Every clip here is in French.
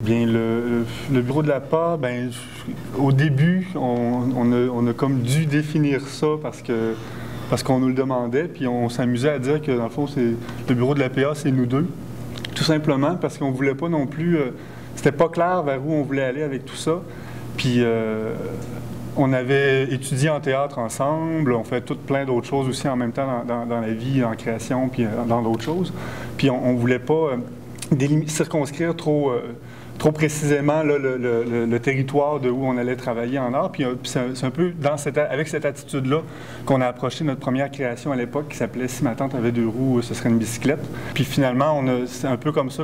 Bien, le bureau de l'APA, ben, au début, on a comme dû définir ça parce qu'on nous le demandait, puis on s'amusait à dire que, dans le fond, le bureau de l'APA, c'est nous deux. Tout simplement parce qu'on ne voulait pas non plus... c'était pas clair vers où on voulait aller avec tout ça. Puis on avait étudié en théâtre ensemble, on fait plein d'autres choses aussi en même temps dans la vie, en création, puis dans d'autres choses. Puis on ne voulait pas circonscrire trop précisément là, le territoire de où on allait travailler en art. Puis c'est un peu avec cette attitude-là qu'on a approché notre première création à l'époque qui s'appelait « Si ma tante avait 2 roues, ce serait une bicyclette ». Puis finalement, c'est un peu comme ça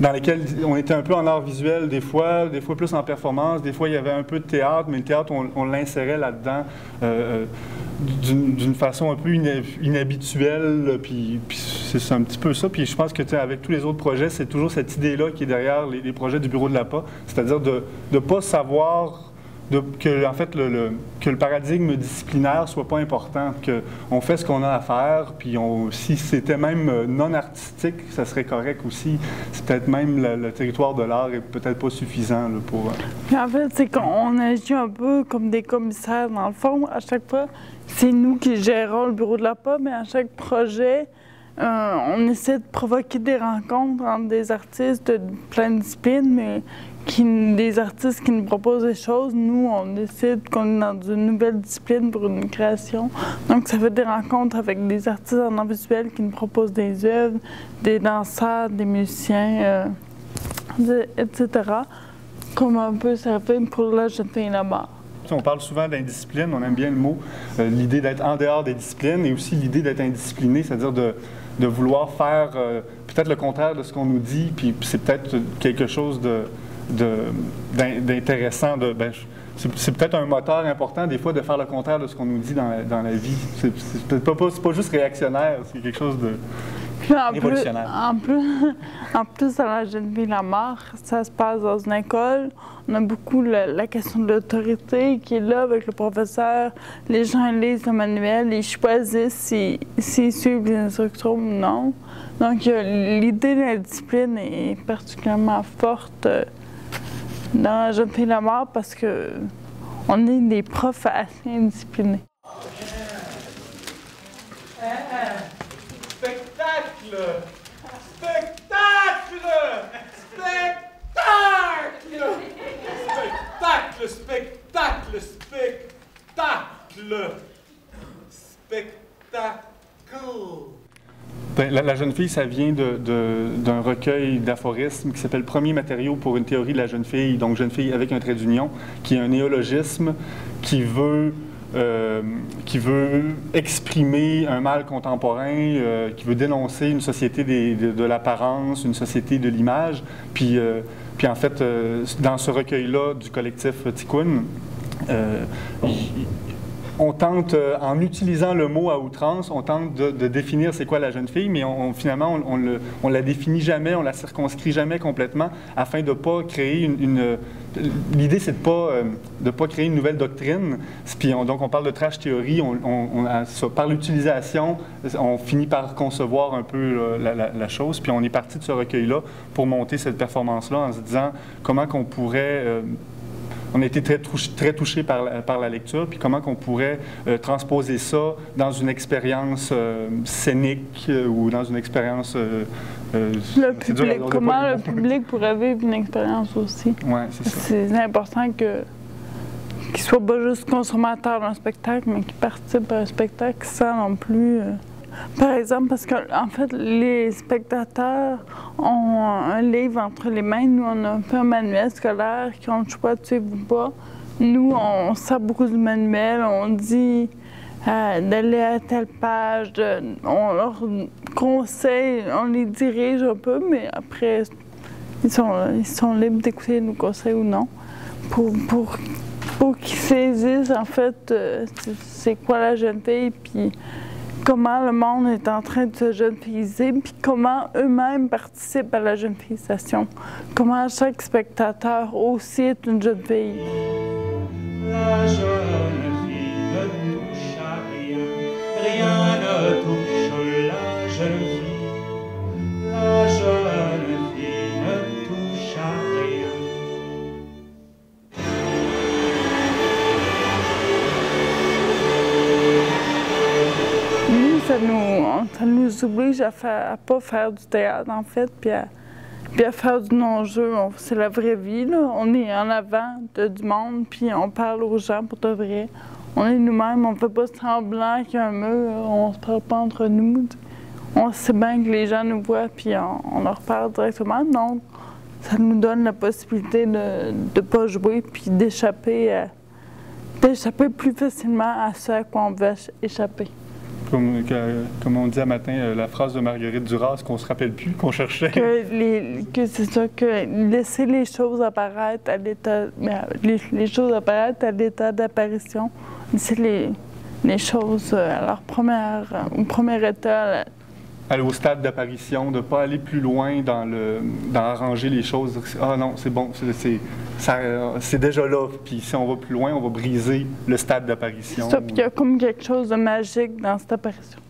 dans lesquels on était un peu en art visuel des fois plus en performance, des fois il y avait un peu de théâtre, mais le théâtre, on l'insérait là-dedans d'une façon un peu inhabituelle, puis c'est un petit peu ça. Puis je pense que avec tous les autres projets, c'est toujours cette idée-là qui est derrière les projets du bureau de l'APA, c'est-à-dire de ne pas savoir en fait, que le paradigme disciplinaire ne soit pas important, qu'on fait ce qu'on a à faire, puis si c'était même non artistique, ça serait correct aussi. C'est peut-être même le territoire de l'art est peut-être pas suffisant là, pour... Puis en fait, c'est qu'on agit un peu comme des commissaires, dans le fond. À chaque fois, c'est nous qui gérons le bureau de l'APA, mais à chaque projet, on essaie de provoquer des rencontres entre des artistes de plein de disciplines, mais des artistes qui nous proposent des choses. Nous, on décide qu'on est dans une nouvelle discipline pour une création. Donc, ça fait des rencontres avec des artistes en art visuel qui nous proposent des œuvres, des danseurs, des musiciens, etc. Comme un peu ça fait pour La Jeune Fille là-bas. On parle souvent d'indiscipline, on aime bien le mot, l'idée d'être en dehors des disciplines et aussi l'idée d'être indiscipliné, c'est-à-dire de vouloir faire peut-être le contraire de ce qu'on nous dit, puis c'est peut-être quelque chose d'intéressant. C'est peut-être un moteur important, des fois, de faire le contraire de ce qu'on nous dit dans la vie. C'est pas juste réactionnaire, c'est quelque chose de révolutionnaire. En plus, à La Jeune Fille la mort, ça se passe dans une école. On a beaucoup la question de l'autorité qui est là avec le professeur. Les gens lisent le manuel, ils choisissent s'ils suivent les instructions ou non. Donc, l'idée de la discipline est particulièrement forte dans La Jeune Fille la mort parce qu'on est des profs assez indisciplinés. Spectacle! Spectacle! Spectacle! Spectacle! Spectacle! Spectacle! Spectacle! La jeune fille, ça vient d'un recueil d'aphorismes qui s'appelle « Premier matériau pour une théorie de la jeune fille », donc jeune fille avec un trait d'union, qui est un néologisme qui veut exprimer un mal contemporain, qui veut dénoncer une société de l'apparence, une société de l'image. Puis en fait, dans ce recueil-là du collectif Tikkun, on tente, en utilisant le mot à outrance, on tente de définir c'est quoi la jeune fille, mais finalement, on la définit jamais, on la circonscrit jamais complètement, afin de ne pas créer l'idée, c'est de pas créer une nouvelle doctrine. Puis donc, on parle de trash théorie, par l'utilisation, on finit par concevoir un peu la chose. Puis on est parti de ce recueil-là pour monter cette performance-là en se disant comment qu'on pourrait... on a été très touchés par la lecture, puis comment qu'on pourrait transposer ça dans une expérience scénique ou dans une expérience... comment le public pourrait vivre une expérience aussi. Oui, c'est ça. C'est important qu'il ne soit pas juste consommateur d'un spectacle, mais qu'il participe à un spectacle sans non plus... Par exemple, parce qu'en fait, les spectateurs ont un livre entre les mains. Nous, on a fait un manuel scolaire qui ont le choix de suivre ou pas. Nous, on sert beaucoup du manuel. On dit d'aller à telle page. On leur conseille, on les dirige un peu, mais après, ils sont libres d'écouter nos conseils ou non. Pour qu'ils saisissent, en fait, c'est quoi la jeune fille, puis comment le monde est en train de se jeune-filliser, puis comment eux-mêmes participent à la jeune-fillisation. Comment chaque spectateur aussi est une jeune fille. La jeune fille ne touche à rien, rien ne touche la jeune fille. La jeune fille ne touche nous oblige à pas faire du théâtre, en fait, puis à faire du non-jeu. C'est la vraie vie, là. On est en avant du monde, puis on parle aux gens pour de vrai. On est nous-mêmes, on ne fait pas semblant qu'il y a un mur, on se parle pas entre nous. On sait bien que les gens nous voient, puis on leur parle directement. Donc, ça nous donne la possibilité de ne pas jouer, puis d'échapper plus facilement à ce à quoi on veut échapper. Comme on dit à matin, la phrase de Marguerite Duras qu'on se rappelle plus, qu'on cherchait. Que c'est ça, que laisser les choses apparaître à l'état, les choses apparaître à l'état d'apparition, laisser les choses à leur au premier état. Aller au stade d'apparition, de ne pas aller plus loin dans arranger les choses. Ah non, c'est bon, c'est déjà là. Puis si on va plus loin, on va briser le stade d'apparition. C'est ça, puis il y a comme quelque chose de magique dans cette apparition.